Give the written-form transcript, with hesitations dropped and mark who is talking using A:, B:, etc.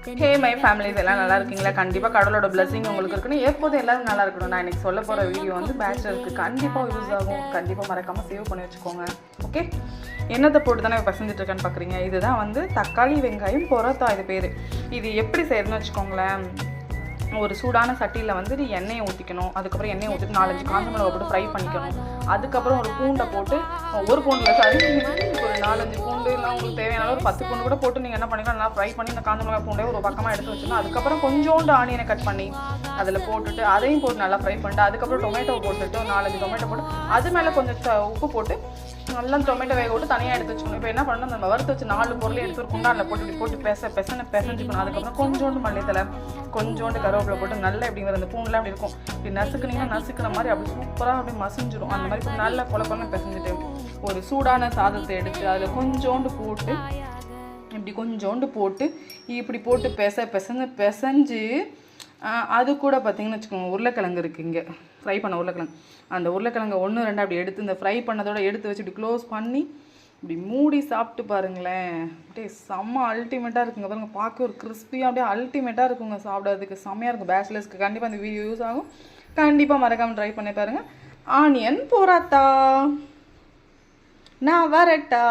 A: Hey my families எல்லாம் நல்லா இருக்கீங்களா? கண்டிப்பாக கடவுளோட பிளஸிங் உங்களுக்கு இருக்குன்னு எப்போதும் எல்லாரும் நல்லா இருக்கணும். நான் இன்றைக்கி சொல்ல போகிற வீடியோ வந்து பேச்சுலருக்கு கண்டிப்பாக யூஸ் ஆகும். கண்டிப்பாக மறக்காமல் சேவ் பண்ணி வச்சுக்கோங்க. ஓகே, என்னத்தை போட்டு தானே பசஞ்சிட்டு இருக்கேன்னு பார்க்குறீங்க. இதுதான் வந்து தக்காளி வெங்காயம் பொரோட்டா. இது பேர். இது எப்படி செய்யணும்னு வச்சுக்கோங்களேன். ஒரு சூடான சட்டியில் வந்து எண்ணெயை ஊற்றிக்கணும். அதுக்கப்புறம் எண்ணெயை ஊற்றிட்டு 4-5 காஞ்ச மிளகா போட்டு ஃப்ரை பண்ணிக்கணும். அதுக்கப்புறம் ஒரு பூண்டை போட்டு, ஒரு பூண்டில் சாரி ஒரு 4-5 பூண்டு இல்லை உங்களுக்கு தேவையான ஒரு 10 பூண்டு கூட போட்டு நீங்கள் என்ன பண்ணிக்கலாம், நல்லா ஃப்ரை பண்ணி இந்த காஞ்ச மிளகா பூண்டே ஒரு பக்கமாக எடுத்து வச்சுக்கணும். அதுக்கப்புறம் கொஞ்சோண்டு ஆனியனை கட் பண்ணி அதில் போட்டுட்டு அதையும் போட்டு நல்லா ஃப்ரை பண்ணிட்டு அதுக்கப்புறம் டொமேட்டோ போட்டுட்டு 4-5 டொமேட்டோ போட்டு அது மேலே கொஞ்சம் உப்பு போட்டு நல்லா டொமேட்டோ வேக விட்டு தனியாக எடுத்து வச்சுக்கணும். இப்போ என்ன பண்ணணும், நம்ம வறுத்து வச்சு 4 பொருளையும் எடுத்து ஒரு குண்டானில் போட்டு இப்படி போட்டு பிசைஞ்சுக்கணும். அதுக்கப்புறம் கொஞ்சோண்டு மல்லித்தலை, கொஞ்சோண்டு கருவேப்பிலை போட்டு நல்லா இப்படி வர அந்த பூண்டுலாம் அப்படி இருக்கும். இப்படி நசுக்குனீங்கன்னா நசுக்கிற மாதிரி அப்படி சூப்பராக அப்படி மசிஞ்சிடும். அந்த மாதிரி இப்போ நல்லா கொலை பிசைஞ்சிட்டு ஒரு சூடான சாதத்தை எடுத்து அதில் கொஞ்சோண்டு போட்டு இப்படி கொஞ்சோண்டு போட்டு இப்படி போட்டு பிசைஞ்சு அது கூட பார்த்தீங்கன்னு வச்சுக்கோங்க, உருளைக்கிழங்கு இருக்குது இங்கே ஃப்ரை பண்ண உருளைக்கிழங்கு. அந்த உருளைக்கிழங்கு 1-2 அப்படி எடுத்து இந்த ஃப்ரை பண்ணதோட எடுத்து வச்சு இப்படி க்ளோஸ் பண்ணி இப்படி மூடி சாப்பிட்டு பாருங்களேன். அப்படியே செம்ம அல்டிமேட்டாக இருக்குங்க. பாருங்கள், பார்க்க ஒரு கிறிஸ்பியாக அப்படியே அல்டிமேட்டாக இருக்குங்க. சாப்பிட்றதுக்கு செம்மையாக இருக்கும். பேச்சுலர்ஸ்க்கு கண்டிப்பாக இந்த வீடியோ யூஸ் ஆகும். கண்டிப்பாக மறக்காமல் ட்ரை பண்ணி பாருங்கள். ஆனியன் பொரோட்டா. நான் வரட்டா.